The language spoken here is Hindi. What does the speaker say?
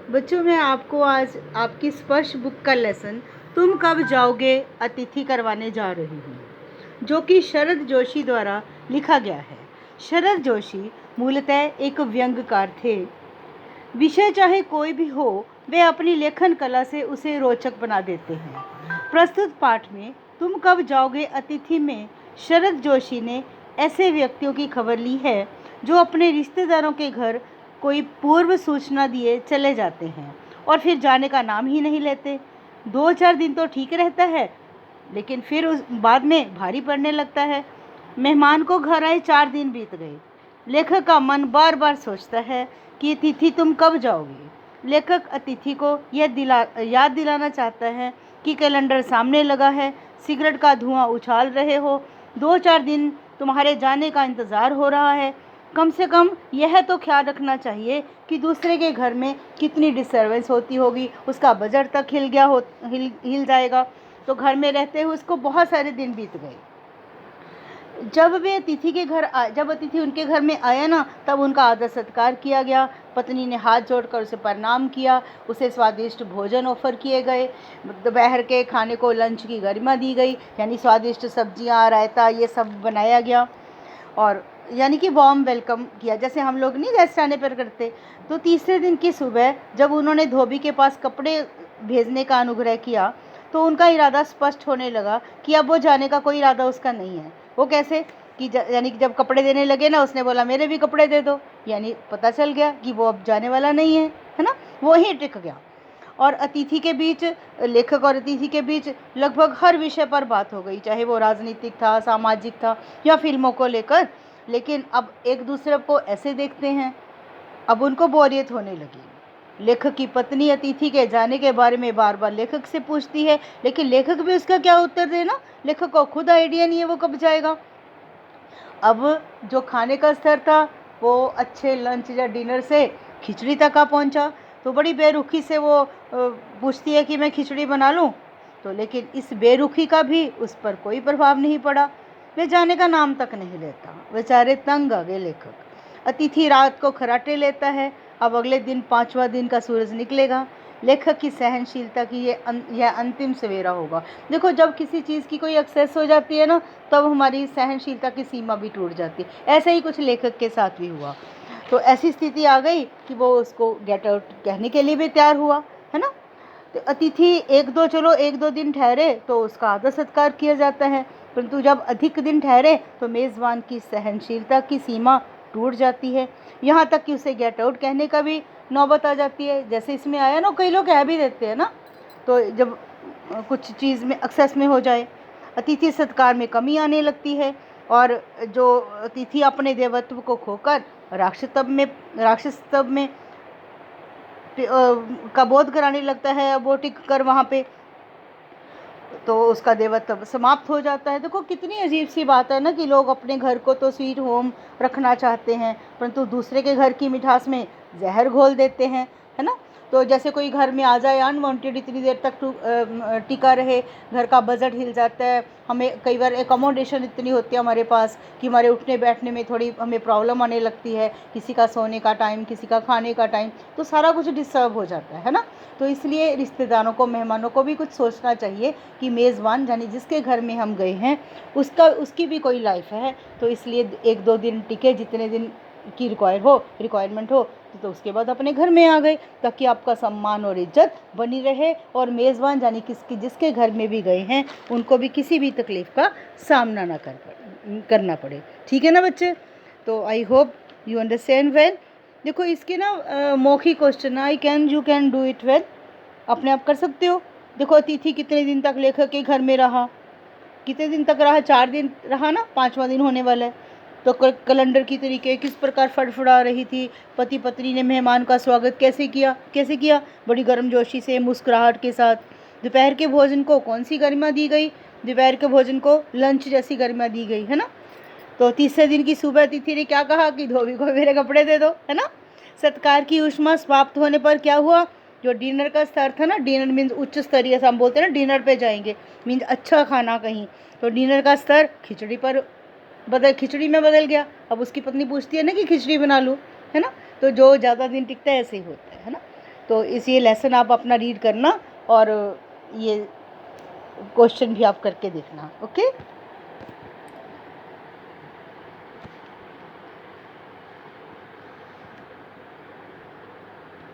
बच्चों, मैं आपको आज आपकी स्पर्श बुक का लेसन तुम कब जाओगे अतिथि करवाने जा रही हूँ, जो कि शरद जोशी द्वारा लिखा गया है। शरद जोशी मूलतः एक व्यंग्यकार थे। विषय चाहे कोई भी हो, वे अपनी लेखन कला से उसे रोचक बना देते हैं। प्रस्तुत पाठ में तुम कब जाओगे अतिथि में शरद जोशी ने ऐसे व्यक्तियों की खबर ली है जो अपने रिश्तेदारों के घर कोई पूर्व सूचना दिए चले जाते हैं और फिर जाने का नाम ही नहीं लेते। 2-4 दिन तो ठीक रहता है, लेकिन फिर उस बाद में भारी पड़ने लगता है। मेहमान को घर आए 4 दिन बीत गए। लेखक का मन बार बार सोचता है कि अतिथि तुम कब जाओगे। लेखक अतिथि को याद दिलाना चाहता है कि कैलेंडर सामने लगा है, सिगरेट का धुआं उछाल रहे हो, 2-4 दिन तुम्हारे जाने का इंतज़ार हो रहा है। कम से कम यह तो ख्याल रखना चाहिए कि दूसरे के घर में कितनी डिस्टर्बेंस होती होगी, उसका बजट तक हिल जाएगा। तो घर में रहते हुए उसको बहुत सारे दिन बीत गए। जब अतिथि उनके घर में आया ना, तब उनका आदर सत्कार किया गया। पत्नी ने हाथ जोड़कर उसे प्रणाम किया, उसे स्वादिष्ट भोजन ऑफर किए गए। दोपहर के खाने को लंच की गरिमा दी गई, यानी स्वादिष्ट सब्जियां, रायता, ये सब बनाया गया और यानी कि वार्म वेलकम किया, जैसे हम लोग नहीं गेस्ट आने पर करते। तो तीसरे दिन की सुबह जब उन्होंने धोबी के पास कपड़े भेजने का अनुग्रह किया, तो उनका इरादा स्पष्ट होने लगा कि अब वो जाने का कोई इरादा उसका नहीं है। वो कैसे कि यानी कि जब कपड़े देने लगे ना, उसने बोला मेरे भी कपड़े दे दो, यानी पता चल गया कि वो अब जाने वाला नहीं है ना। वो ही टिक गया। और लेखक और अतिथि के बीच लगभग हर विषय पर बात हो गई, चाहे वो राजनीतिक था, सामाजिक था या फिल्मों को लेकर। लेकिन अब एक दूसरे को ऐसे देखते हैं, अब उनको बोरियत होने लगी। लेखक की पत्नी अतिथि के जाने के बारे में बार बार लेखक से पूछती है, लेकिन लेखक भी उसका क्या उत्तर देना। लेखक को खुद आइडिया नहीं है वो कब जाएगा। अब जो खाने का स्तर था वो अच्छे लंच या डिनर से खिचड़ी तक आ पहुंचा। तो बड़ी बेरुखी से वो पूछती है कि मैं खिचड़ी बना लूं। तो लेकिन इस बेरुखी का भी उस पर कोई प्रभाव नहीं पड़ा। वे जाने का नाम तक नहीं लेता। बेचारे तंग आ गए लेखक। अतिथि रात को खर्राटे लेता है। अब अगले दिन 5वां दिन का सूरज निकलेगा। लेखक की सहनशीलता की यह अंतिम सवेरा होगा। देखो, जब किसी चीज़ की कोई एक्सेस हो जाती है ना, तब हमारी सहनशीलता की सीमा भी टूट जाती है। ऐसे ही कुछ लेखक के साथ भी हुआ। तो ऐसी स्थिति आ गई कि वो उसको गेट आउट कहने के लिए भी तैयार हुआ, है ना। तो अतिथि एक दो दिन ठहरे तो उसका आदर सत्कार किया जाता है, परंतु जब अधिक दिन ठहरे तो मेज़बान की सहनशीलता की सीमा टूट जाती है। यहाँ तक कि उसे गेट आउट कहने का भी नौबत आ जाती है। जैसे इसमें आया ना, कई लोग कह भी देते हैं ना, तो जब कुछ चीज़ में एक्सेस में हो जाए, अतिथि सत्कार में कमी आने लगती है और जो अतिथि अपने देवत्व को खोकर राक्षसत्व में का बोध कराने लगता है। अब वो टिक कर वहाँ पे, तो उसका देवत्व समाप्त हो जाता है। देखो कितनी अजीब सी बात है ना, कि लोग अपने घर को तो स्वीट होम रखना चाहते हैं, परंतु दूसरे के घर की मिठास में जहर घोल देते हैं, है ना। तो जैसे कोई घर में आ जाए अनवांटेड, इतनी देर तक टिका रहे, घर का बजट हिल जाता है। हमें कई बार एकोमोडेशन इतनी होती है हमारे पास कि हमारे उठने बैठने में थोड़ी हमें प्रॉब्लम आने लगती है। किसी का सोने का टाइम, किसी का खाने का टाइम, तो सारा कुछ डिस्टर्ब हो जाता है ना। तो इसलिए रिश्तेदारों को, मेहमानों को भी कुछ सोचना चाहिए कि मेज़बान यानी जिसके घर में हम गए हैं उसकी भी कोई लाइफ है। तो इसलिए 1-2 दिन टिके, जितने दिन की रिक्वायरमेंट हो, तो उसके बाद अपने घर में आ गए, ताकि आपका सम्मान और इज्जत बनी रहे और मेज़बान यानी जिसके घर में भी गए हैं उनको भी किसी भी तकलीफ़ का सामना ना करना पड़े। ठीक है ना बच्चे। तो I hope you understand well. देखो इसके ना मौखिक question, you can do it well, अपने आप कर सकते हो। देखो, अतिथि कितने दिन तक लेखक के घर में रहा, कितने दिन तक रहा, 4 दिन रहा ना, 5वां दिन होने वाला है। तो कैलेंडर की तरीके किस प्रकार फड़फड़ा रही थी। पति पत्नी ने मेहमान का स्वागत कैसे किया, बड़ी गर्मजोशी से, मुस्कुराहट के साथ। दोपहर के भोजन को कौन सी गरिमा दी गई, दोपहर के भोजन को लंच जैसी गरिमा दी गई, है ना। तो तीसरे दिन की सुबह अतिथि ने क्या कहा कि धोबी को मेरे कपड़े दे दो, है ना। सत्कार की ऊष्मा समाप्त होने पर क्या हुआ, जो डिनर का स्तर था ना, डिनर मीन्स उच्च स्तरीय, हम बोलते हैं ना डिनर पे जाएंगे, मीन्स अच्छा खाना कहीं, तो डिनर का स्तर खिचड़ी में बदल गया। अब उसकी पत्नी पूछती है ना कि खिचड़ी बना लूँ, है ना। तो जो ज़्यादा दिन टिकता है ऐसे ही होता है ना। तो इस ये लेसन आप अपना रीड करना और ये क्वेश्चन भी आप करके देखना। ओके।